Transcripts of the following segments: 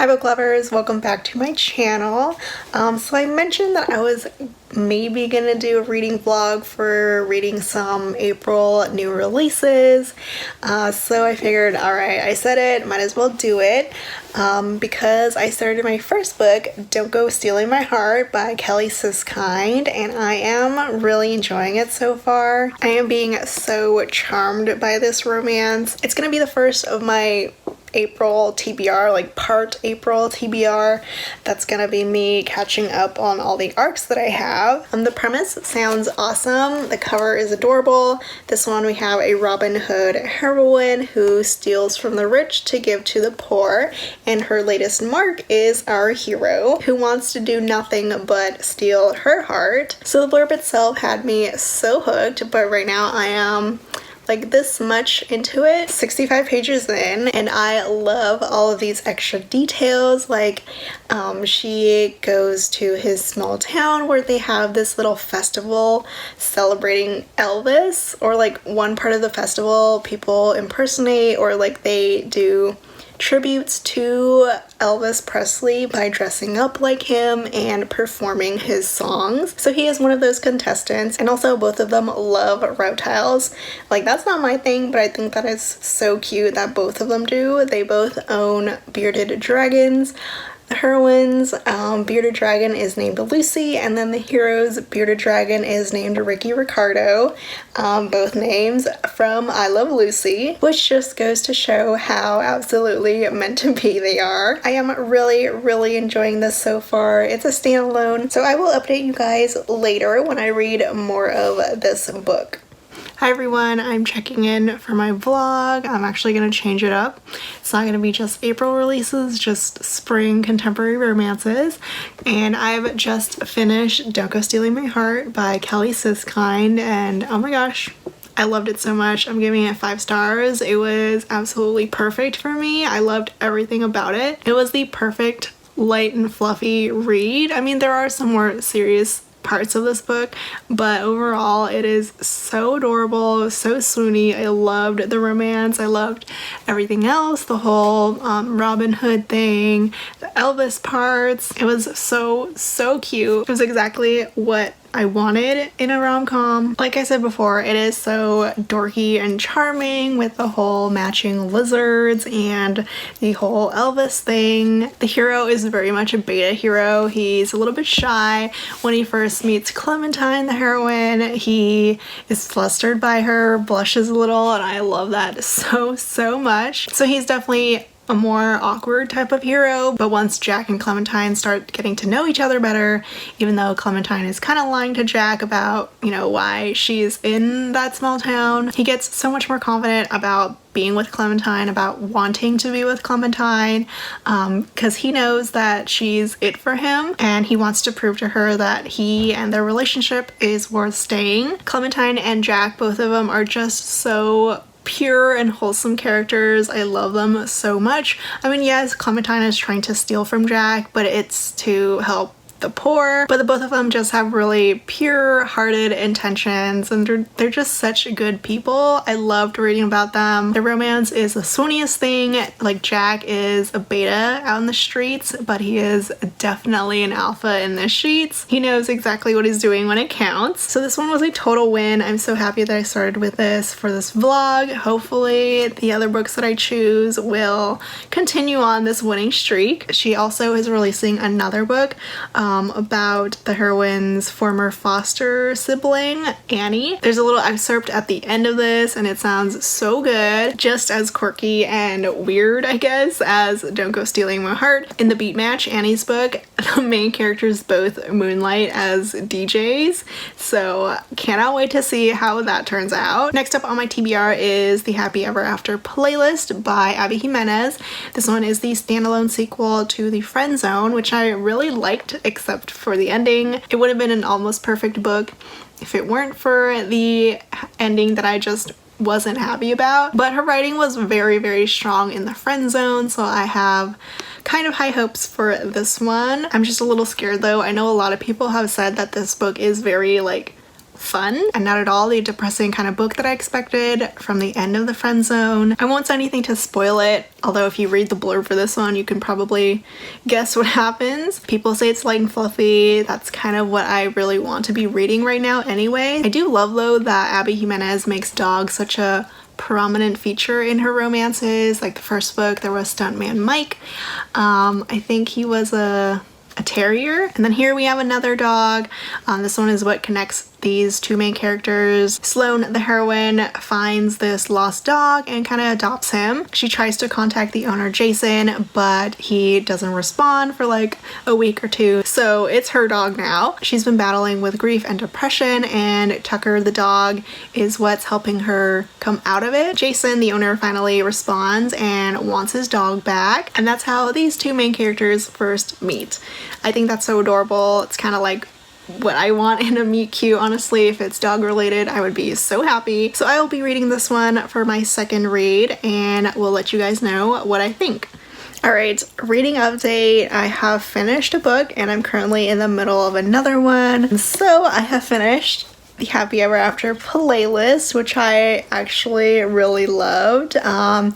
Hi book lovers, welcome back to my channel. So I mentioned that I was maybe gonna do a reading vlog for reading some April new releases. So I figured, alright, I said it, might as well do it. Because I started my first book, Don't Go Stealing My Heart by Siskind, and I am really enjoying it so far. I am being so charmed by this romance. It's gonna be the first of my April TBR, like part April TBR. That's gonna be me catching up on all the arcs that I have. The premise sounds awesome. The cover is adorable. This one we have a Robin Hood heroine who steals from the rich to give to the poor, and her latest mark is our hero who wants to do nothing but steal her heart. So the blurb itself had me so hooked, but right now I am like this much into it, 65 pages in, and I love all of these extra details. Like she goes to his small town where they have this little festival celebrating Elvis, or like one part of the festival people impersonate or like they do tributes to Elvis Presley by dressing up like him and performing his songs. So he is one of those contestants, and also both of them love reptiles. Like, that's not my thing, but I think that is so cute that both of them do. They both own bearded dragons. The heroine's bearded dragon is named Lucy, and then the hero's bearded dragon is named Ricky Ricardo. Both names from I Love Lucy, which just goes to show how absolutely meant to be they are. I am really enjoying this so far. It's a standalone, so I will update you guys later when I read more of this book. Hi everyone, I'm checking in for my vlog. I'm actually going to change it up. It's not going to be just April releases, just spring contemporary romances. And I've just finished Don't Go Stealing My Heart by Siskind, and oh my gosh, I loved it so much. I'm giving it 5 stars. It was absolutely perfect for me. I loved everything about it. It was the perfect light and fluffy read. I mean, there are some more serious parts of this book, but overall it is so adorable, so swoony. I loved the romance. I loved everything else, the whole Robin Hood thing, the Elvis parts. It was so cute. It was exactly what I wanted in a rom-com. Like I said before, it is so dorky and charming with the whole matching lizards and the whole Elvis thing. The hero is very much a beta hero. He's a little bit shy. When he first meets Clementine, the heroine, he is flustered by her, blushes a little, and I love that so much. So he's definitely a more awkward type of hero, but once Jack and Clementine start getting to know each other better, even though Clementine is kind of lying to Jack about, you know, why she's in that small town, he gets so much more confident about being with Clementine, about wanting to be with Clementine, because he knows that she's it for him, and he wants to prove to her that he and their relationship is worth staying. Clementine and Jack, both of them, are just so pure and wholesome characters. I love them so much. I mean, yes, Clementine is trying to steal from Jack, but it's to help the poor, but the both of them just have really pure-hearted intentions, and they're just such good people. I loved reading about them. The romance is the swooniest thing. Like, Jack is a beta out in the streets, but he is definitely an alpha in the sheets. He knows exactly what he's doing when it counts. So this one was a total win. I'm so happy that I started with this for this vlog. Hopefully the other books that I choose will continue on this winning streak. She also is releasing another book about the heroine's former foster sibling, Annie. There's a little excerpt at the end of this, and it sounds so good. Just as quirky and weird, I guess, as Don't Go Stealing My Heart. In the Beat Match, Annie's book, the main characters both moonlight as DJs, so cannot wait to see how that turns out. Next up on my TBR is the Happy Ever After playlist by Abby Jimenez. This one is the standalone sequel to The Friend Zone, which I really liked, except for the ending. It would have been an almost perfect book if it weren't for the ending that I just wasn't happy about. But her writing was very strong in The Friend Zone, so I have kind of high hopes for this one. I'm just a little scared though. I know a lot of people have said that this book is very like fun and not at all the depressing kind of book that I expected from the end of the friend zone. I won't say anything to spoil it, although if you read the blurb for this one, you can probably guess what happens. People say it's light and fluffy. That's kind of what I really want to be reading right now anyway. I do love though that Abby Jimenez makes dogs such a prominent feature in her romances. Like the first book, there was Stuntman Mike. I think he was a terrier, and then here we have another dog. This one is what connects these two main characters. Sloane, the heroine, finds this lost dog and kind of adopts him. She tries to contact the owner, Jason, but he doesn't respond for like a week or two, so it's her dog now. She's been battling with grief and depression, and Tucker, the dog, is what's helping her come out of it. Jason, the owner, finally responds and wants his dog back, and that's how these two main characters first meet. I think that's so adorable. It's kind of like what I want in a meet cute. Honestly, if it's dog related, I would be so happy. So I will be reading this one for my second read, and will let you guys know what I think. Alright, reading update. I have finished a book and I'm currently in the middle of another one. So I have finished the Happy Ever After playlist, which I actually really loved. I'm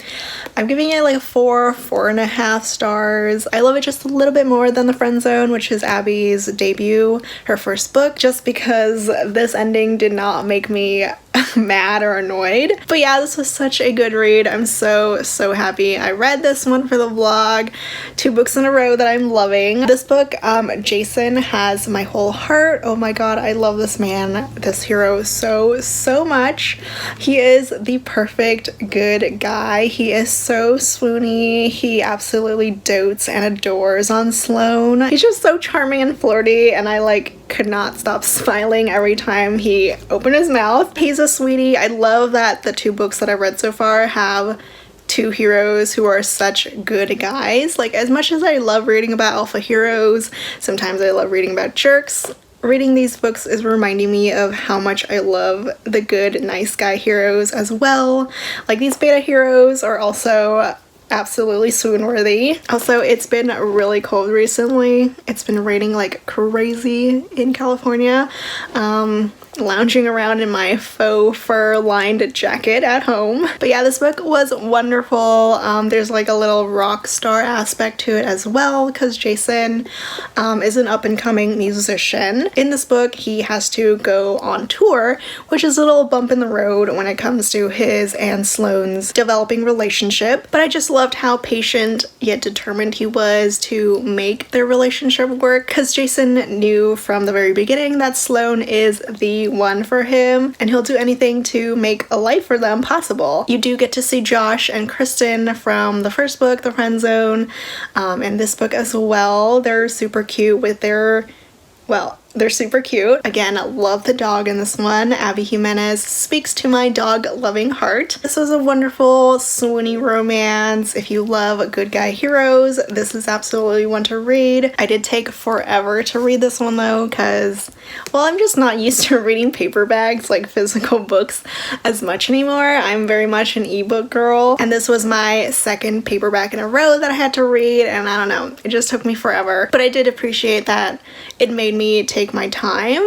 giving it like a 4.5 stars. I love it just a little bit more than The Friend Zone, which is Abby's debut, her first book, just because this ending did not make me mad or annoyed. But yeah, this was such a good read. I'm so happy I read this one for the vlog. 2 books in a row that I'm loving. This book, Jason has my whole heart. Oh my god, I love this man, this hero so much. He is the perfect good guy. He is so swoony. He absolutely dotes and adores on Sloane. He's just so charming and flirty, and I could not stop smiling every time he opened his mouth. He's a sweetie. I love that the 2 books that I've read so far have 2 heroes who are such good guys. Like, as much as I love reading about alpha heroes, sometimes I love reading about jerks. Reading these books is reminding me of how much I love the good, nice guy heroes as well. Like, these beta heroes are also absolutely swoon-worthy. Also, it's been really cold recently. It's been raining like crazy in California. Lounging around in my faux fur lined jacket at home. But yeah, this book was wonderful. There's like a little rock star aspect to it as well, because Jason is an up-and-coming musician. In this book, he has to go on tour, which is a little bump in the road when it comes to his and Sloane's developing relationship. But I just loved how patient yet determined he was to make their relationship work, because Jason knew from the very beginning that Sloane is the one for him, and he'll do anything to make a life for them possible. You do get to see Josh and Kristen from the first book, The Friend Zone, and this book as well. They're super cute with their, well, they're super cute. Again, I love the dog in this one. Abby Jimenez speaks to my dog-loving heart. This was a wonderful, swoony romance. If you love good guy heroes, this is absolutely one to read. I did take forever to read this one though, because, well, I'm just not used to reading paperbacks, like physical books, as much anymore. I'm very much an ebook girl, and this was my second paperback in a row that I had to read, and I don't know, it just took me forever. But I did appreciate that it made me take my time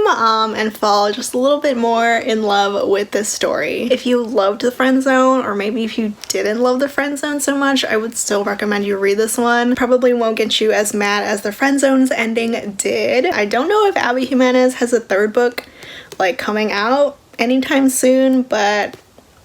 and fall just a little bit more in love with this story. If you loved The Friend Zone, or maybe if you didn't love The Friend Zone so much, I would still recommend you read this one. Probably won't get you as mad as The Friend Zone's ending did. I don't know if Abby Jimenez has a 3rd book like coming out anytime soon, but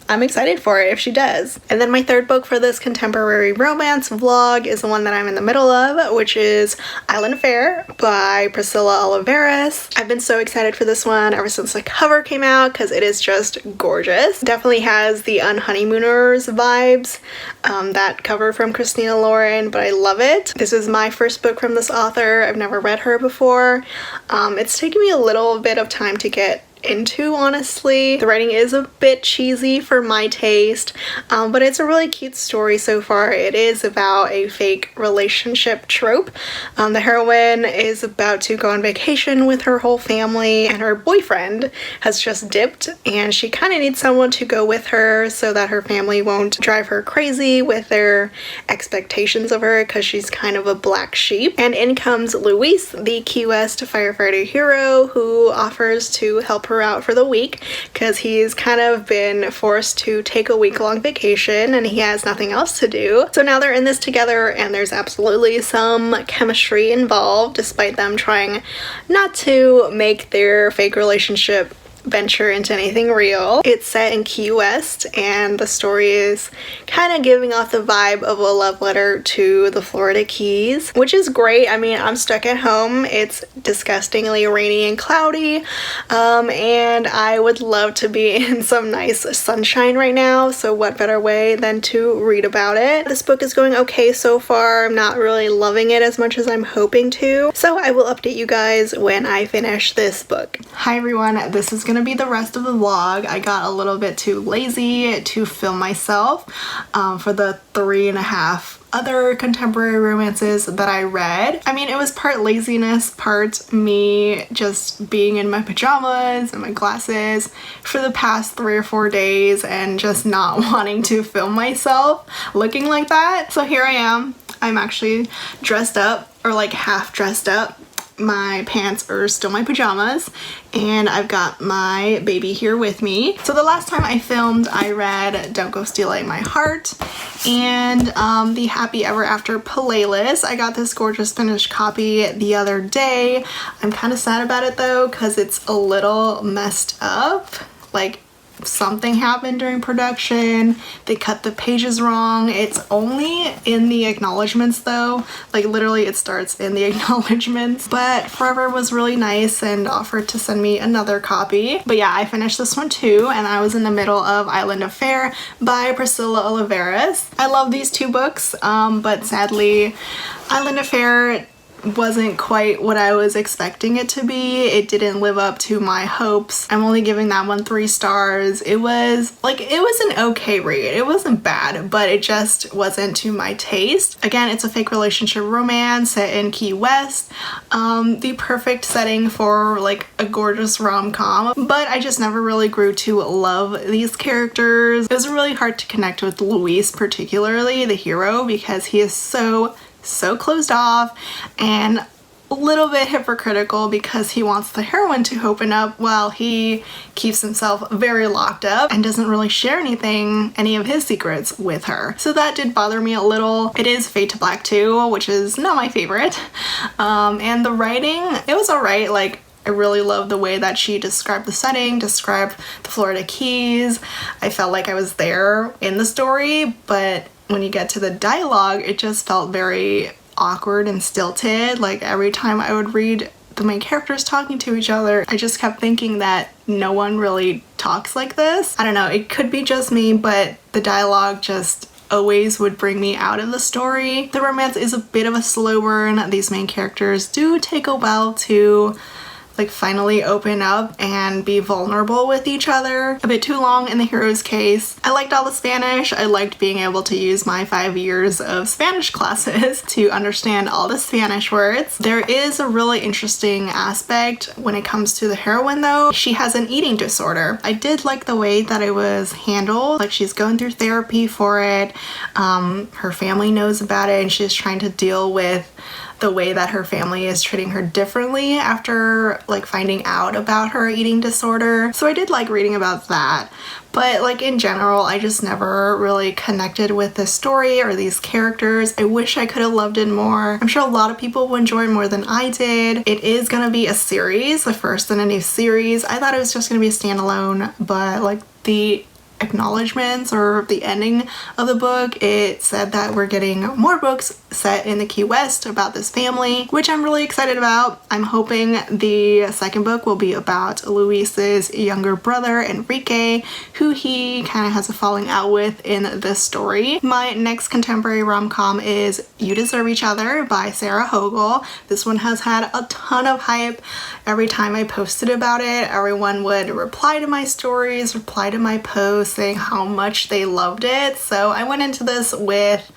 I'm excited for it if she does. And then my 3rd book for this contemporary romance vlog is the one that I'm in the middle of, which is Island Fair by Priscilla Oliveras. I've been so excited for this one ever since the cover came out, because it is just gorgeous. Definitely has the Unhoneymooners vibes, that cover from Christina Lauren, but I love it. This is my first book from this author. I've never read her before. It's taken me a little bit of time to get into, honestly. The writing is a bit cheesy for my taste, but it's a really cute story so far. It is about a fake relationship trope. The heroine is about to go on vacation with her whole family, and her boyfriend has just dipped, and she kind of needs someone to go with her so that her family won't drive her crazy with their expectations of her, because she's kind of a black sheep. And in comes Luis, the Key West firefighter hero, who offers to help her her out for the week because he's kind of been forced to take a week-long vacation and he has nothing else to do. So now they're in this together and there's absolutely some chemistry involved despite them trying not to make their fake relationship venture into anything real. It's set in Key West and the story is kind of giving off the vibe of a love letter to the Florida Keys, which is great. I mean, I'm stuck at home. It's disgustingly rainy and cloudy, and I would love to be in some nice sunshine right now, so what better way than to read about it. This book is going okay so far. I'm not really loving it as much as I'm hoping to, so I will update you guys when I finish this book. Hi everyone, this is gonna be the rest of the vlog. I got a little bit too lazy to film myself for the 3.5 other contemporary romances that I read. I mean, it was part laziness, part me just being in my pajamas and my glasses for the past 3 or 4 days and just not wanting to film myself looking like that. So here I am. I'm actually dressed up, or like half dressed up. My pants are still my pajamas and I've got my baby here with me. So the last time I filmed, I read Don't Go Stealing My Heart and the Happy Ever After playlist. I got this gorgeous finished copy the other day. I'm kind of sad about it though because it's a little messed up. Like, something happened during production. They cut the pages wrong. It's only in the acknowledgements though. Like literally it starts in the acknowledgements. But Forever was really nice and offered to send me another copy. But yeah, I finished this one too and I was in the middle of Island Affair by Priscilla Oliveras. I love these two books, but sadly Island Affair wasn't quite what I was expecting it to be. It didn't live up to my hopes. I'm only giving that one 3 stars. It was an okay read. It wasn't bad, but it just wasn't to my taste. Again, it's a fake relationship romance set in Key West. The perfect setting for like a gorgeous rom-com, but I just never really grew to love these characters. It was really hard to connect with Luis, particularly the hero, because he is so closed off and a little bit hypocritical because he wants the heroine to open up while he keeps himself very locked up and doesn't really share any of his secrets with her. So that did bother me a little. It is Fade to Black too, which is not my favorite. And the writing, it was alright. Like, I really love the way that she described the setting, described the Florida Keys. I felt like I was there in the story, but when you get to the dialogue, it just felt very awkward and stilted. Like every time I would read the main characters talking to each other, I just kept thinking that no one really talks like this. I don't know, it could be just me, but the dialogue just always would bring me out of the story. The romance is a bit of a slow burn. These main characters do take a while to like finally open up and be vulnerable with each other. A bit too long in the hero's case. I liked all the Spanish. I liked being able to use my 5 years of Spanish classes to understand all the Spanish words. There is a really interesting aspect when it comes to the heroine though. She has an eating disorder. I did like the way that it was handled. Like, she's going through therapy for it. Her family knows about it and she's trying to deal with the way that her family is treating her differently after like finding out about her eating disorder. So I did like reading about that. But like in general, I just never really connected with this story or these characters. I wish I could have loved it more. I'm sure a lot of people will enjoy it more than I did. It is gonna be a series, the first in a new series. I thought it was just gonna be a standalone, but like the acknowledgements or the ending of the book, it said that we're getting more books set in the Key West about this family, which I'm really excited about. I'm hoping the second book will be about Luis's younger brother, Enrique, who he kind of has a falling out with in this story. My next contemporary rom-com is You Deserve Each Other by Sarah Hogle. This one has had a ton of hype. Every time I posted about it, everyone would reply to my stories, reply to my posts, saying how much they loved it. So I went into this with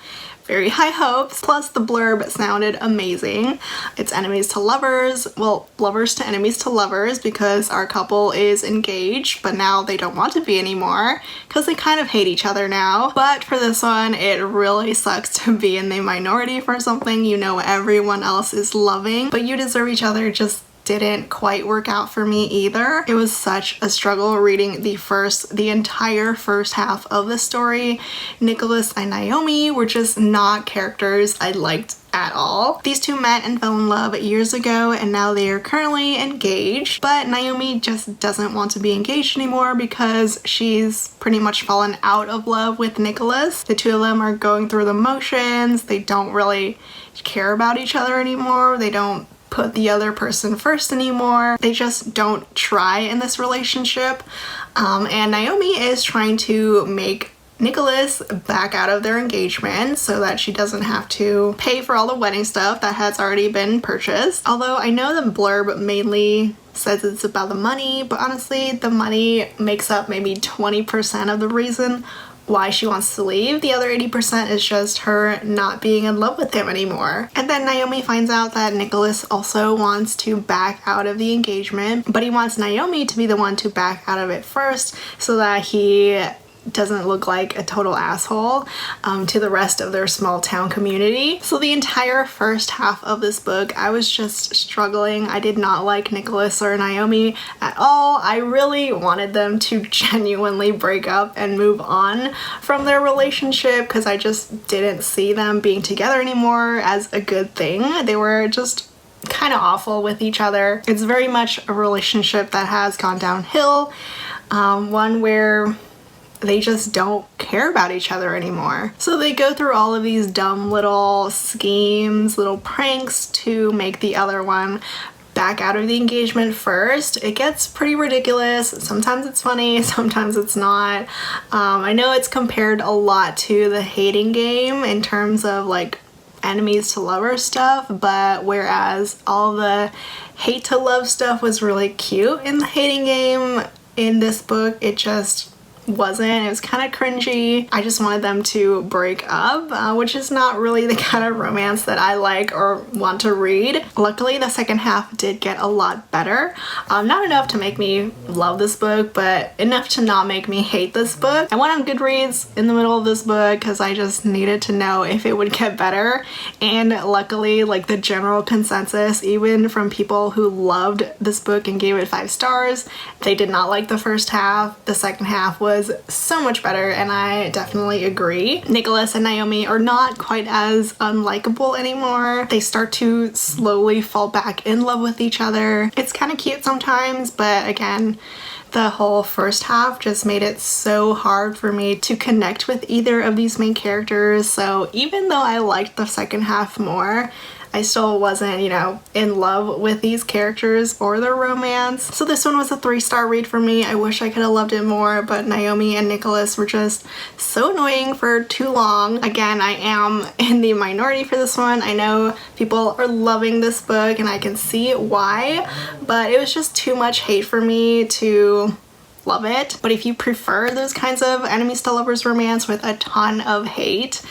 very high hopes, plus the blurb sounded amazing. It's enemies to lovers, well, lovers to enemies to lovers, because our couple is engaged but now they don't want to be anymore because they kind of hate each other now. But for this one, it really sucks to be in the minority for something you know everyone else is loving, but you deserve each other just didn't quite work out for me either. It was such a struggle reading the entire first half of the story. Nicholas and Naomi were just not characters I liked at all. These two met and fell in love years ago, and now they are currently engaged, but Naomi just doesn't want to be engaged anymore because she's pretty much fallen out of love with Nicholas. The two of them are going through the motions. They don't really care about each other anymore. They don't put the other person first anymore. They just don't try in this relationship. And Naomi is trying to make Nicholas back out of their engagement so that she doesn't have to pay for all the wedding stuff that has already been purchased. Although I know the blurb mainly says it's about the money, but honestly the money makes up maybe 20% of the reason why she wants to leave. The other 80% is just her not being in love with him anymore. And then Naomi finds out that Nicholas also wants to back out of the engagement, but he wants Naomi to be the one to back out of it first so that he doesn't look like a total asshole to the rest of their small town community. So the entire first half of this book, I was just struggling. I did not like Nicholas or Naomi at all. I really wanted them to genuinely break up and move on from their relationship because I just didn't see them being together anymore as a good thing. They were just kind of awful with each other. It's very much a relationship that has gone downhill, one where they just don't care about each other anymore. So they go through all of these dumb little schemes, little pranks to make the other one back out of the engagement first. It gets pretty ridiculous. Sometimes it's funny, sometimes it's not. I know it's compared a lot to the hating game in terms of like enemies to lovers stuff, but whereas all the hate to love stuff was really cute in the hating game, in this book it just wasn't. It was kind of cringy. I just wanted them to break up, which is not really the kind of romance that I like or want to read. Luckily, the second half did get a lot better. Not enough to make me love this book, but enough to not make me hate this book. I went on Goodreads in the middle of this book because I just needed to know if it would get better, and luckily, like, the general consensus, even from people who loved this book and gave it 5 stars, they did not like the first half. The second half was so much better, and I definitely agree. Nicholas and Naomi are not quite as unlikable anymore. They start to slowly fall back in love with each other. It's kind of cute sometimes, but again, the whole first half just made it so hard for me to connect with either of these main characters. So even though I liked the second half more, I still wasn't, you know, in love with these characters or their romance. So this one was a 3-star read for me. I wish I could have loved it more, but Naomi and Nicholas were just so annoying for too long. Again, I am in the minority for this one. I know people are loving this book and I can see why, but it was just too much hate for me to love it. But if you prefer those kinds of enemies to lovers romance with a ton of hate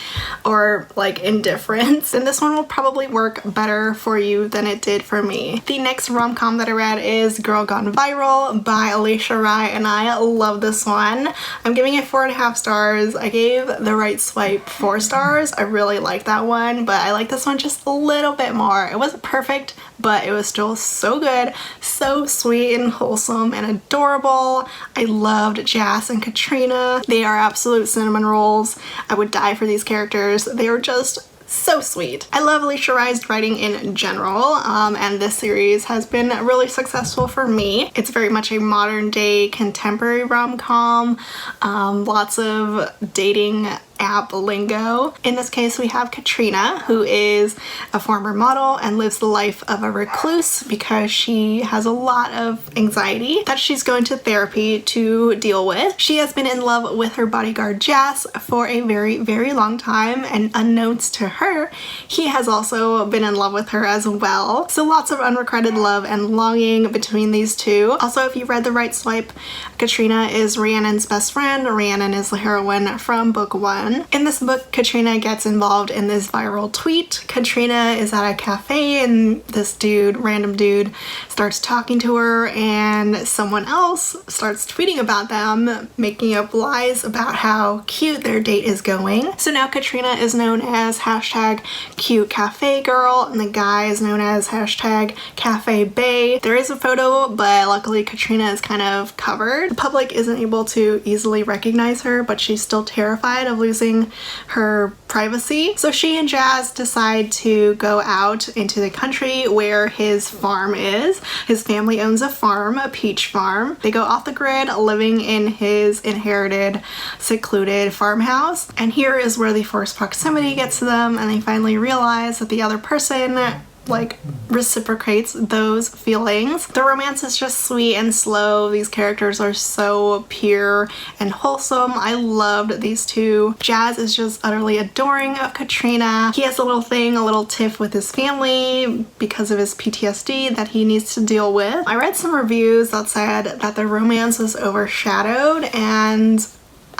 or like indifference, then this one will probably work better for you than it did for me. The next rom-com that I read is Girl Gone Viral by Alisha Rai, and I love this one. I'm giving it 4.5 stars. I gave The Right Swipe 4 stars. I really like that one, but I like this one just a little bit more. It wasn't perfect, but it was still so good, so sweet and wholesome and adorable. I loved Jas and Katrina. They are absolute cinnamon rolls. I would die for these characters. They were just so sweet. I love Alisha Rai's writing in general, and this series has been really successful for me. It's very much a modern day contemporary rom-com, lots of dating app lingo. In this case, we have Katrina, who is a former model and lives the life of a recluse because she has a lot of anxiety that she's going to therapy to deal with. She has been in love with her bodyguard Jas for a very, very long time, and unknowns to her, he has also been in love with her as well. So lots of unrequited love and longing between these two. Also, if you read The Right Swipe, Katrina is Rhiannon's best friend. Rhiannon is the heroine from book 1. fun. In this book, Katrina gets involved in this viral tweet. Katrina is at a cafe and this dude, random dude, starts talking to her, and someone else starts tweeting about them, making up lies about how cute their date is going. So now Katrina is known as hashtag cute cafe girl, and the guy is known as hashtag cafe bae. There is a photo, but luckily Katrina is kind of covered. The public isn't able to easily recognize her, but she's still terrified of losing her privacy. So she and Jazz decide to go out into the country where his farm is. His family owns a farm, a peach farm. They go off the grid, living in his inherited, secluded farmhouse. And here is where the forced proximity gets to them, and they finally realize that the other person like reciprocates those feelings. The romance is just sweet and slow. These characters are so pure and wholesome. I loved these two. Jazz is just utterly adoring of Katrina. He has a little thing, a little tiff with his family because of his PTSD that he needs to deal with. I read some reviews that said that the romance was overshadowed, and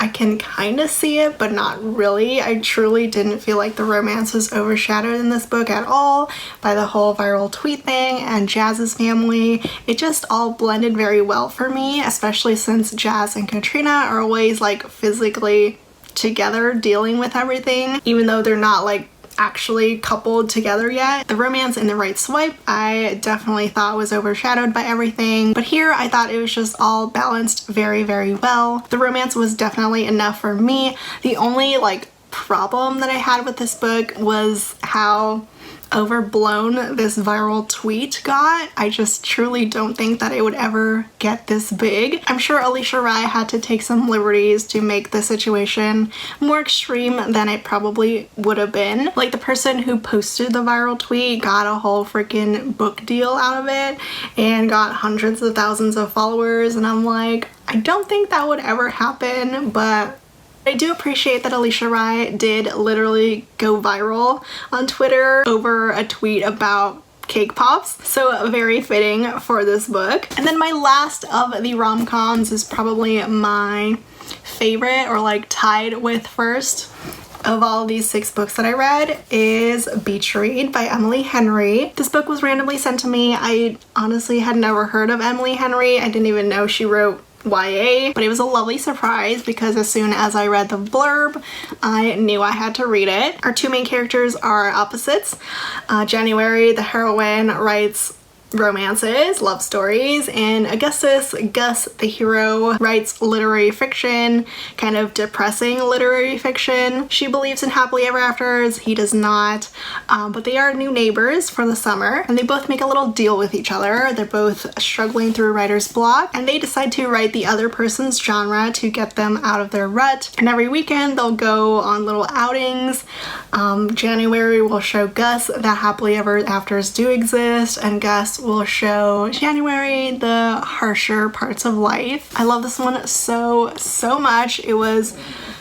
I can kind of see it, but not really. I truly didn't feel like the romance was overshadowed in this book at all by the whole viral tweet thing and Jazz's family. It just all blended very well for me, especially since Jazz and Katrina are always like physically together dealing with everything, even though they're not like actually coupled together yet. The romance in The Right Swipe I definitely thought was overshadowed by everything, but here I thought it was just all balanced very, very well. The romance was definitely enough for me. The only like problem that I had with this book was how overblown this viral tweet got. I just truly don't think that it would ever get this big. I'm sure Alisha Rai had to take some liberties to make the situation more extreme than it probably would have been. Like, the person who posted the viral tweet got a whole freaking book deal out of it and got hundreds of thousands of followers, and I'm like, I don't think that would ever happen, but I do appreciate that Alisha Rai did literally go viral on Twitter over a tweet about cake pops, so very fitting for this book. And then my last of the rom-coms is probably my favorite, or like tied with first of all these 6 books that I read, is Beach Read by Emily Henry. This book was randomly sent to me. I honestly had never heard of Emily Henry. I didn't even know she wrote YA, but it was a lovely surprise because as soon as I read the blurb, I knew I had to read it. Our 2 main characters are opposites. January, the heroine, writes romances, love stories, and Augustus, Gus, the hero, writes literary fiction, kind of depressing literary fiction. She believes in happily ever afters, he does not, but they are new neighbors for the summer, and they both make a little deal with each other. They're both struggling through writer's block, and they decide to write the other person's genre to get them out of their rut. And every weekend they'll go on little outings. January will show Gus that happily ever afters do exist, and Gus will show January the harsher parts of life. I love this one so much. It was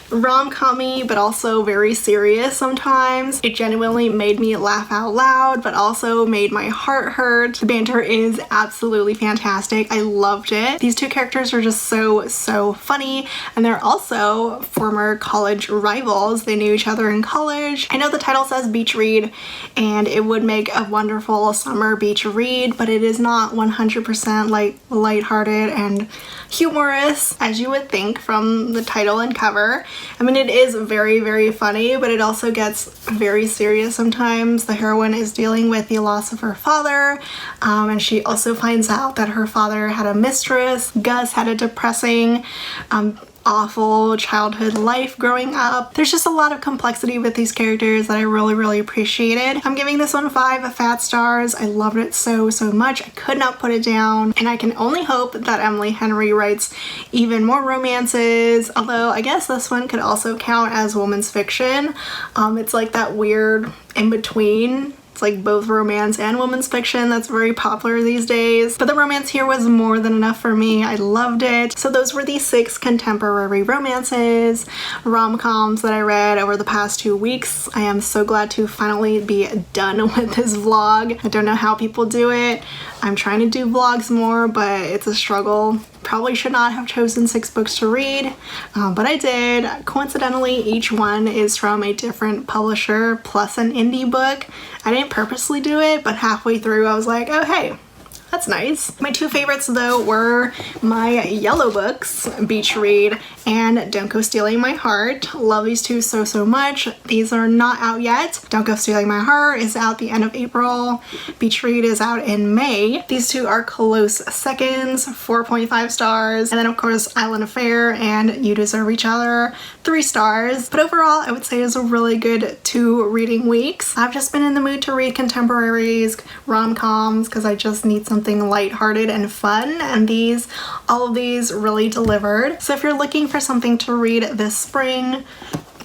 rom-com-y but also very serious sometimes. It genuinely made me laugh out loud but also made my heart hurt. The banter is absolutely fantastic. I loved it. These 2 characters are just so funny, and they're also former college rivals. They knew each other in college. I know the title says beach read and it would make a wonderful summer beach read, but it is not 100% like lighthearted and humorous as you would think from the title and cover. I mean, it is very funny, but it also gets very serious sometimes. The heroine is dealing with the loss of her father, and she also finds out that her father had a mistress. Gus had a depressing, awful childhood life growing up. There's just a lot of complexity with these characters that I really appreciated. I'm giving this one 5 fat stars. I loved it so much. I could not put it down, and I can only hope that Emily Henry writes even more romances, although I guess this one could also count as women's fiction. It's like that weird in between. It's like both romance and women's fiction that's very popular these days. But the romance here was more than enough for me. I loved it. So those were the 6 contemporary romances, rom-coms that I read over the past 2 weeks. I am so glad to finally be done with this vlog. I don't know how people do it. I'm trying to do vlogs more, but it's a struggle Probably should not have chosen 6 books to read, but I did. Coincidentally, each one is from a different publisher plus an indie book. I didn't purposely do it, but halfway through I was like, oh hey, that's nice. My 2 favorites though were my yellow books, Beach Read and Don't Go Stealing My Heart. Love these 2 so much. These are not out yet. Don't Go Stealing My Heart is out the end of April. Beach Read is out in May. These 2 are close seconds, 4.5 stars. And then of course Island Affair and You Deserve Each Other, 3 stars. But overall I would say it's a really good 2 reading weeks. I've just been in the mood to read contemporaries, rom-coms, because I just need something lighthearted and fun, and all of these really delivered. So if you're looking for something to read this spring,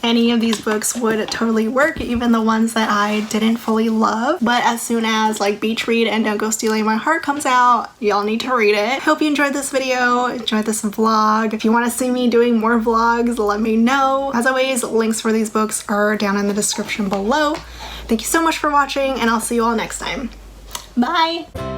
any of these books would totally work, even the ones that I didn't fully love. But as soon as like Beach Read and Don't Go Stealing My Heart comes out, y'all need to read it. Hope you enjoyed this video, enjoyed this vlog. If you want to see me doing more vlogs, let me know. As always, links for these books are down in the description below. Thank you so much for watching, and I'll see you all next time. Bye!